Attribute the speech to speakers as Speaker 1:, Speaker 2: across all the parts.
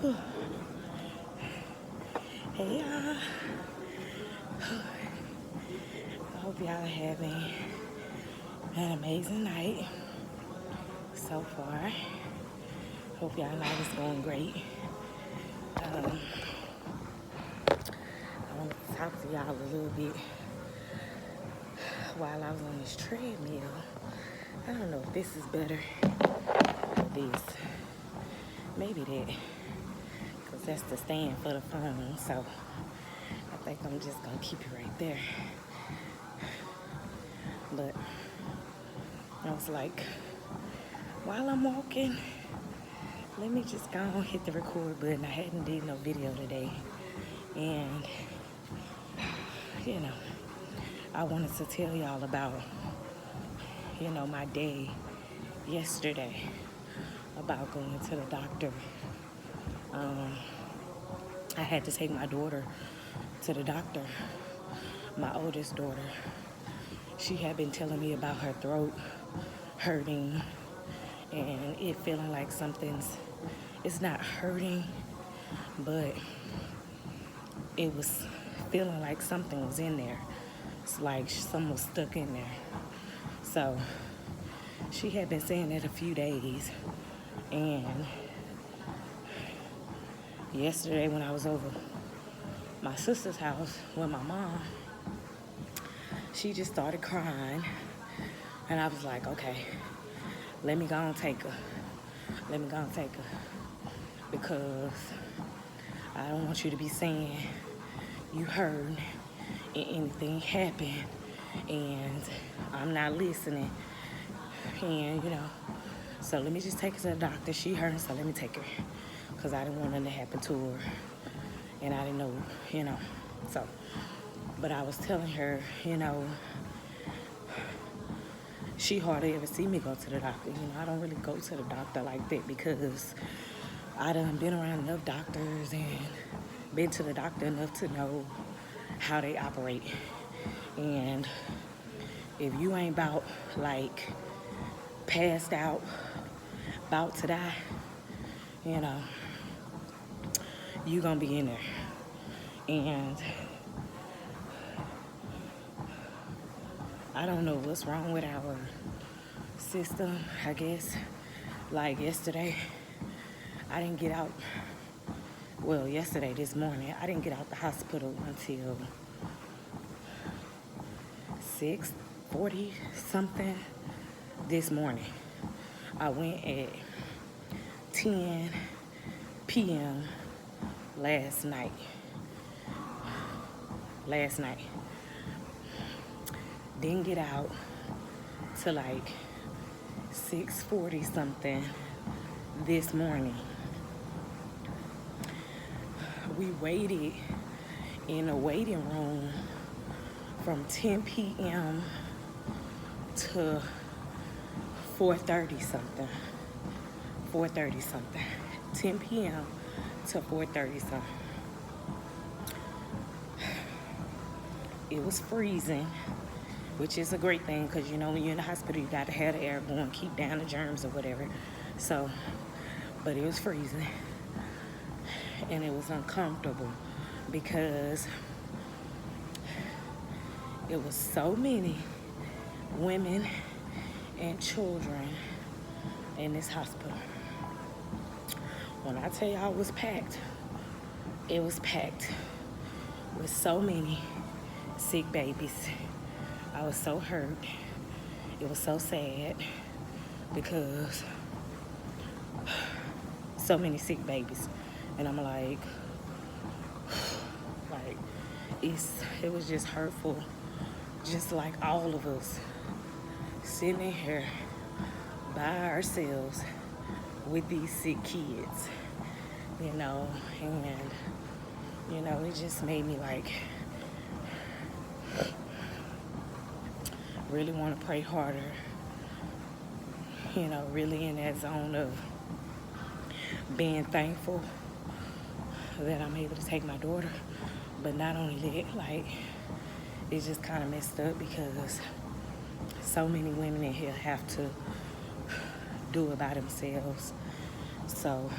Speaker 1: Hey y'all. I hope y'all are having an amazing night so far. Hope y'all night is going great. I want to talk to y'all a little bit while I was on this treadmill. I don't know if this is better or this. Maybe that. Because that's the stand for the phone. So I think I'm just going to keep it right there. But I was like, while I'm walking, let me just go and hit the record button. I hadn't did no video today. And, I wanted to tell y'all about, my day yesterday about going to the doctor. I had to take my daughter to the doctor, my oldest daughter. She had been telling me about her throat hurting and it feeling like it's not hurting, but it was feeling like something was in there. It's like something was stuck in there. So she had been saying that a few days. And yesterday when I was over my sister's house with my mom, she just started crying. And I was like, okay, let me go and take her. Because I don't want you to be saying you heard and anything happened and I'm not listening. And, so let me just take her to the doctor. She heard, so let me take her. Because I didn't want nothing to happen to her. And I didn't know, So, but I was telling her, she hardly ever see me go to the doctor. I don't really go to the doctor like that because I done been around enough doctors and been to the doctor enough to know how they operate. And if you ain't about passed out, about to die, you gonna be in there. And I don't know what's wrong with our system, I guess. Like yesterday, I didn't get out. Well, yesterday, this morning, I didn't get out the hospital until 6:40 something this morning. I went at 10 p.m. last night. Didn't get out till 6:40 something this morning. We waited in a waiting room from 10 p.m. to 4:30 something. 10 p.m. to 4:30 something. It was freezing, which is a great thing because, when you're in the hospital, you got to have the air going, keep down the germs or whatever. So, but it was freezing. And it was uncomfortable because it was so many women and children in this hospital. When I tell y'all it was packed with so many sick babies. I was so hurt. It was so sad because so many sick babies. And I'm like it was just hurtful. Just like all of us sitting in here by ourselves with these sick kids, and, it just made me really want to pray harder, really in that zone of being thankful that I'm able to take my daughter. But not only that, it's just kind of messed up because so many women in here have to do it by themselves. So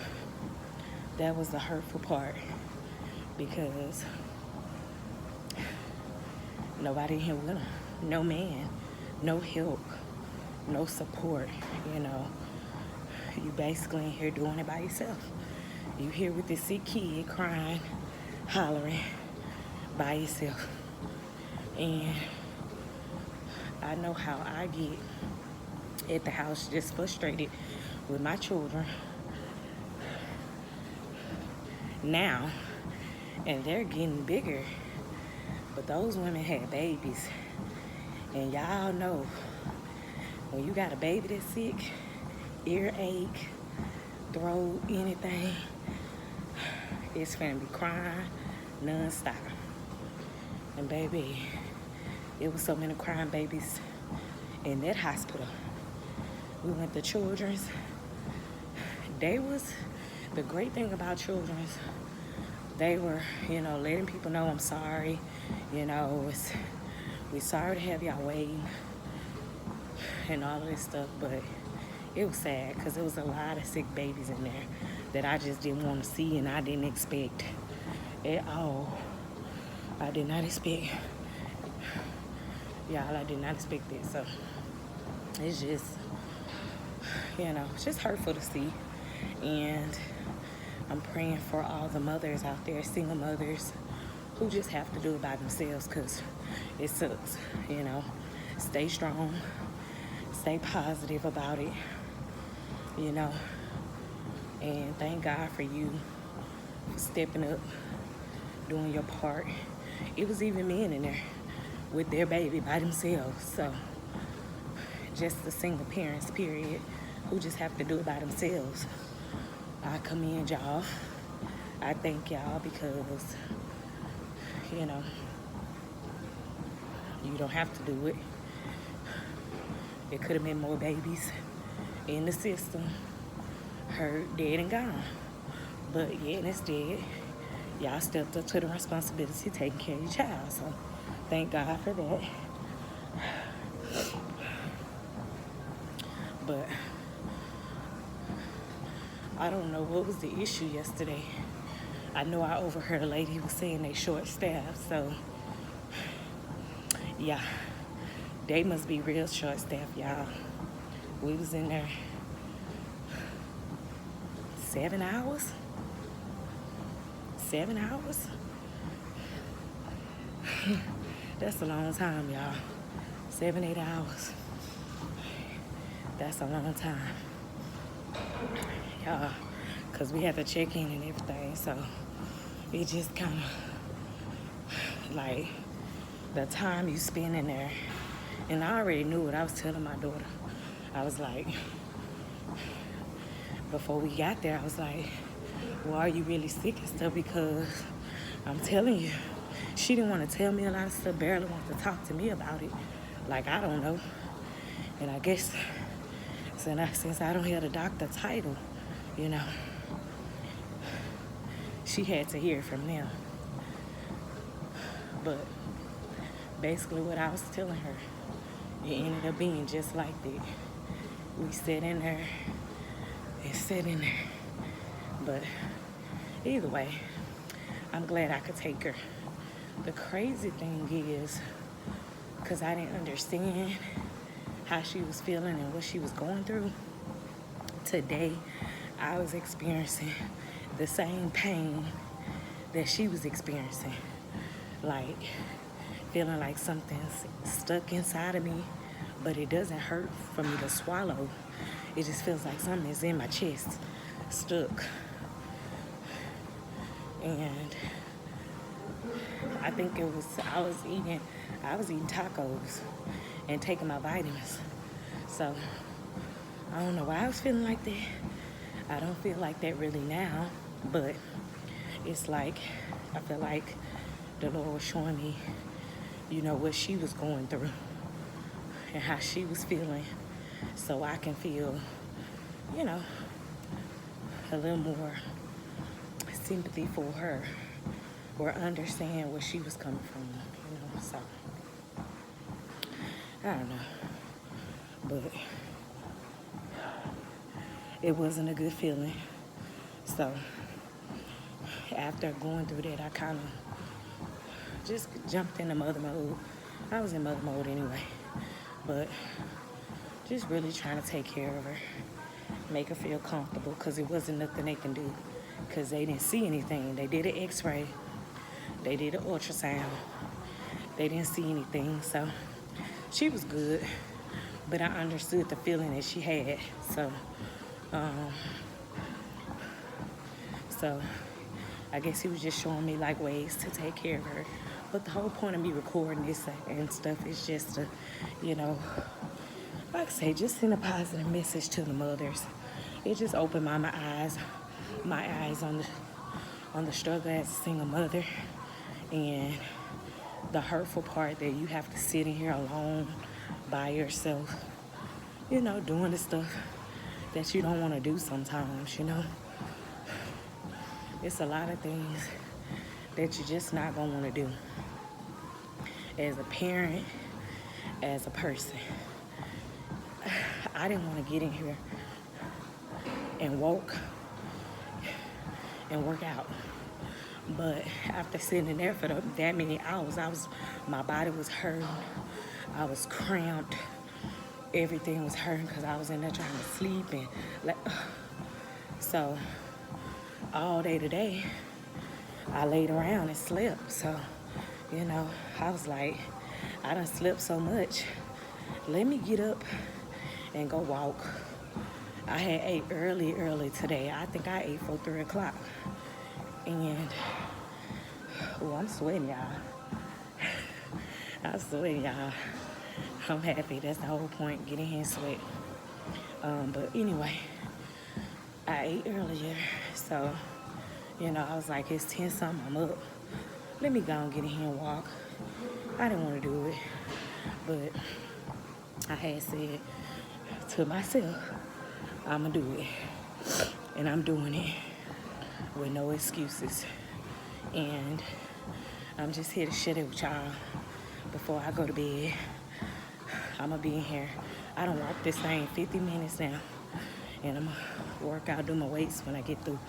Speaker 1: That was the hurtful part because nobody here with her. No man, no help, no support, you know. You basically in here doing it by yourself. You here with this sick kid crying, hollering by yourself. And I know how I get at the house, just frustrated with my children now, and they're getting bigger. But those women had babies, and y'all know when you got a baby that's sick, earache, throat, anything, it's finna be crying non-stop. And baby, it was so many crying babies in that hospital. We went to Children's. The great thing about Children's, they were, letting people know I'm sorry. We're sorry to have y'all waiting and all of this stuff, but it was sad because there was a lot of sick babies in there that I just didn't want to see and I didn't expect at all. I did not expect, y'all, I did not expect it. So it's just, it's just hurtful to see. And I'm praying for all the mothers out there, single mothers, who just have to do it by themselves because it sucks, Stay strong, stay positive about it, and thank God for you stepping up, doing your part. It was even men in there with their baby by themselves. So just the single parents, period, who just have to do it by themselves. I commend y'all. I thank y'all because, you don't have to do it. There could have been more babies in the system, hurt, dead, and gone. But yeah, and it's dead. Y'all stepped up to the responsibility of taking care of your child. So thank God for that. But I don't know what was the issue yesterday. I know I overheard a lady was saying they short-staffed, so yeah, they must be real short-staffed, y'all. We was in there 7 hours. 7 hours? That's a long time, y'all. 7, 8 hours. That's a long time. Y'all, because we had to check in and everything, so it just kind of like the time you spend in there. And I already knew what I was telling my daughter. I was like, before we got there, I was like, well, are you really sick and stuff? Because I'm telling you, she didn't want to tell me a lot of stuff, barely wants to talk to me about it. Like, I don't know. And I guess since I don't have the doctor title, she had to hear from them. But basically what I was telling her, it ended up being just like that. We sat in there and sat in there. But either way, I'm glad I could take her. The crazy thing is, because I didn't understand how she was feeling and what she was going through, today I was experiencing the same pain that she was experiencing. Like feeling like something's stuck inside of me, but it doesn't hurt for me to swallow. It just feels like something is in my chest, stuck. And I think I was eating tacos and taking my vitamins. So I don't know why I was feeling like that. I don't feel like that really now, but it's like, I feel like the Lord was showing me, what she was going through and how she was feeling, so I can feel, a little more sympathy for her or understand where she was coming from, so I don't know, but it wasn't a good feeling. So after going through that, I kind of just jumped into mother mode. I was in mother mode anyway, but just really trying to take care of her, make her feel comfortable, because it wasn't nothing they can do, because they didn't see anything. They did an x-ray, they did an ultrasound, they didn't see anything, so she was good, but I understood the feeling that she had, um, so I guess he was just showing me like ways to take care of her. But the whole point of me recording this and stuff is just to, you know, like I say, just send a positive message to the mothers. It just opened my eyes on the struggle as a single mother, and the hurtful part that you have to sit in here alone by yourself, you know, doing the stuff that you don't want to do sometimes, you know. It's a lot of things that you're just not going to want to do as a parent, as a person. I didn't want to get in here and work out. But after sitting in there for that many hours, my body was hurting. I was cramped. Everything was hurting because I was in there trying to sleep. So all day today, I laid around and slept. So, you know, I was like, I done slept so much. Let me get up and go walk. I had ate early today. I think I ate for 3 o'clock. And, oh, I'm sweating, y'all. I'm sweating, y'all. I'm happy. That's the whole point, getting in sweat. But anyway, I ate earlier. So, you know, I was like, it's 10-something, I'm up. Let me go and get in here and walk. I didn't want to do it. But I had said to myself, I'm going to do it. And I'm doing it with no excuses. And I'm just here to share it with y'all before I go to bed. I'm going to be in here. I done walked this thing 50 minutes now. And I'm going to work out, do my weights when I get through.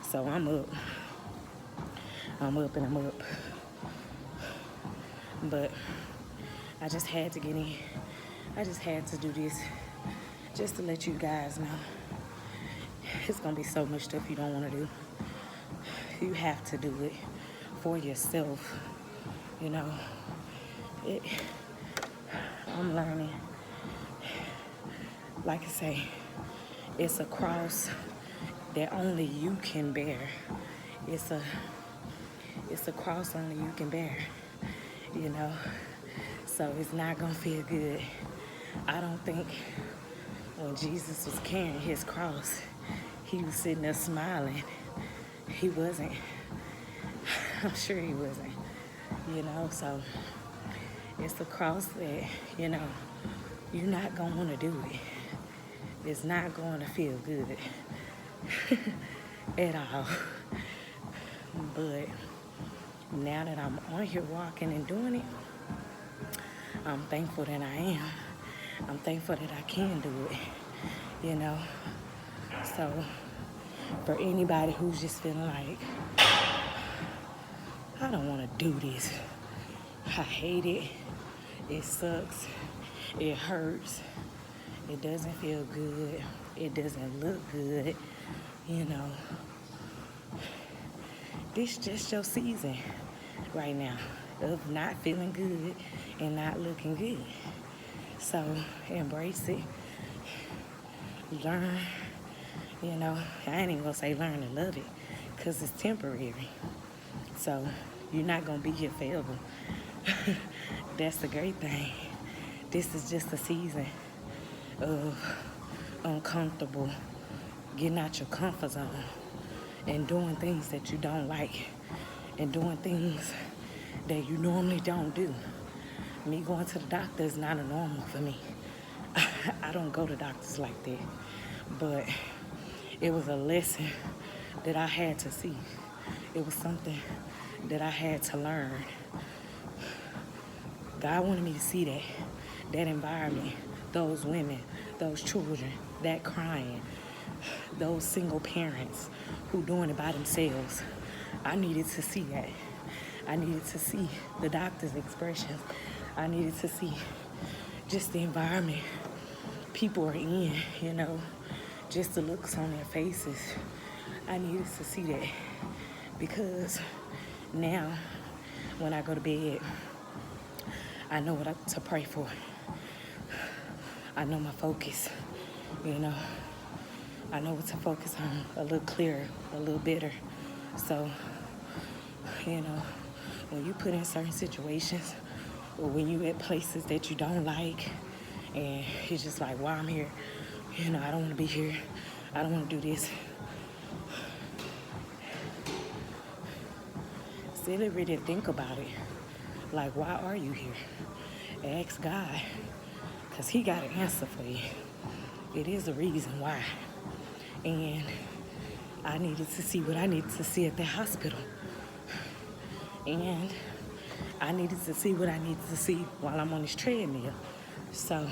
Speaker 1: So I'm up. I'm up. But I just had to get in. I just had to do this just to let you guys know. It's going to be so much stuff you don't want to do. You have to do it for yourself. You know, I'm learning. Like I say, it's a cross that only you can bear. It's a cross only you can bear, you know. So it's not gonna feel good. I don't think when Jesus was carrying his cross, he was sitting there smiling. He wasn't. I'm sure he wasn't, you know. So it's a cross that, you know, you're not gonna wanna do it. It's not going to feel good at all. But now that I'm on here walking and doing it, I'm thankful that I am. I'm thankful that I can do it, you know. So for anybody who's just feeling like, I don't want to do this. I hate it. It sucks. It hurts. It doesn't feel good. It doesn't look good, you know. This just your season right now of not feeling good and not looking good. So embrace it. Learn, you know. I ain't even gonna say learn to love it, because it's temporary. So you're not gonna be here forever. That's the great thing. This is just a season of uncomfortable, getting out your comfort zone and doing things that you don't like and doing things that you normally don't do. Me going to the doctor is not a normal for me. I don't go to doctors like that. But it was a lesson that I had to see. It was something that I had to learn. God wanted me to see that environment, those women, those children, that crying, those single parents who doing it by themselves, I needed to see that. I needed to see the doctor's expressions. I needed to see just the environment people are in, you know, just the looks on their faces. I needed to see that because now when I go to bed, I know what to pray for. I know my focus, you know. I know what to focus on a little clearer, a little better. So, you know, when you put in certain situations or when you at places that you don't like and you're just like, why I'm here? You know, I don't want to be here. I don't want to do this. Sit and really think about it. Like, why are you here? Ask God, because he got an answer for you. It is a reason why. And I needed to see what I needed to see at the hospital. And I needed to see what I needed to see while I'm on this treadmill. So,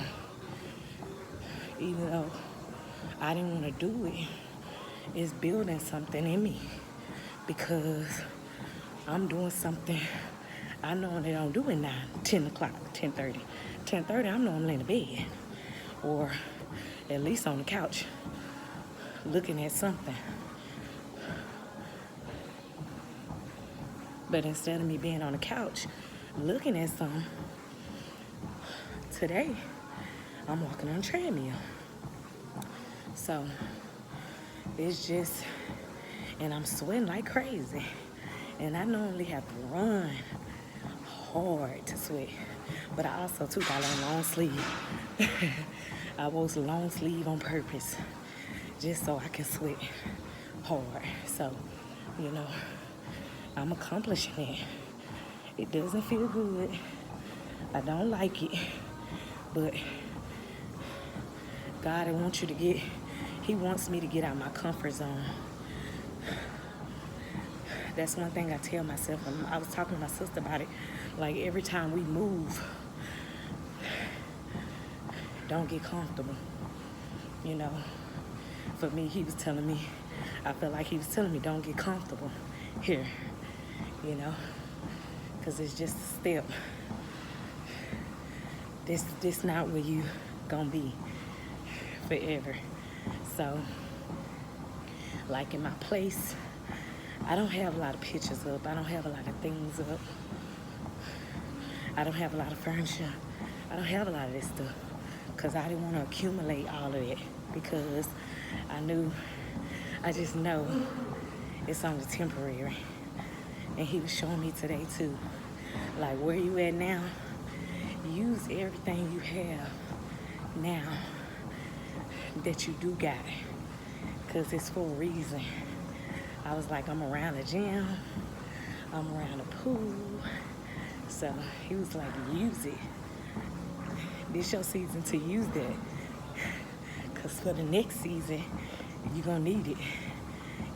Speaker 1: even though I didn't want to do it, it's building something in me because I'm doing something I normally don't do at 9, 10 o'clock, 10:30. 10:30, I'm normally in the bed or at least on the couch looking at something. But instead of me being on the couch looking at something, today I'm walking on a treadmill. So it's just, and I'm sweating like crazy. And I normally have to run hard to sweat. But I also too got on long sleeve. I wore a long sleeve on purpose just so I can sweat hard. So, you know, I'm accomplishing it. It doesn't feel good. I don't like it. But God, He wants me to get out of my comfort zone. That's one thing I tell myself. I was talking to my sister about it. Like every time we move, don't get comfortable. You know, for me, he was telling me, I felt like he was telling me, don't get comfortable here, you know, because it's just a step. This not where you gonna be forever. So, like in my place, I don't have a lot of pictures up. I don't have a lot of things up. I don't have a lot of furniture. I don't have a lot of this stuff because I didn't want to accumulate all of it because I just know it's only temporary. And he was showing me today too, like where you at now, use everything you have now that you do got because it's for a reason. I was like, I'm around the gym, I'm around the pool. So he was like, use it. This your season to use that. Because for the next season, you're going to need it.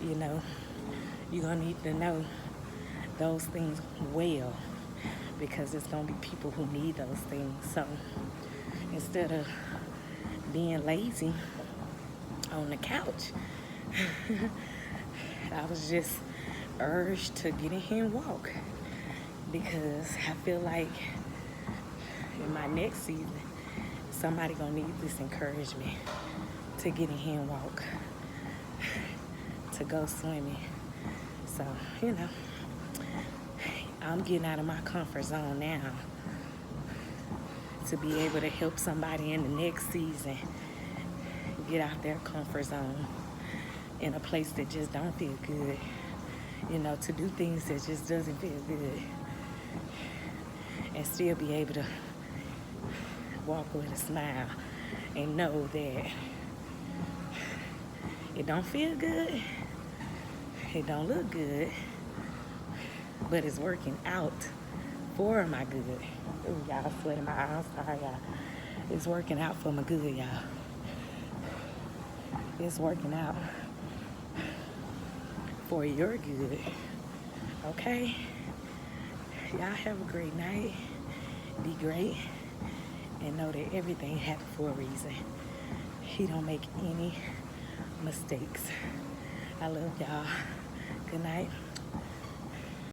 Speaker 1: You know, you're going to need to know those things well. Because there's going to be people who need those things. So instead of being lazy on the couch, I was just urged to get in here and walk because I feel like in my next season, somebody gonna need this encouragement to get in here and walk, to go swimming. So, you know, I'm getting out of my comfort zone now to be able to help somebody in the next season get out their comfort zone in a place that just don't feel good, you know, to do things that just doesn't feel good and still be able to walk with a smile and know that it don't feel good, it don't look good, but it's working out for my good. Ooh, y'all sweating my eyes. Sorry, y'all. It's working out for my good, y'all. It's working out for your good. Okay? Y'all have a great night. Be great. And know that everything happened for a reason. He don't make any mistakes. I love y'all. Good night.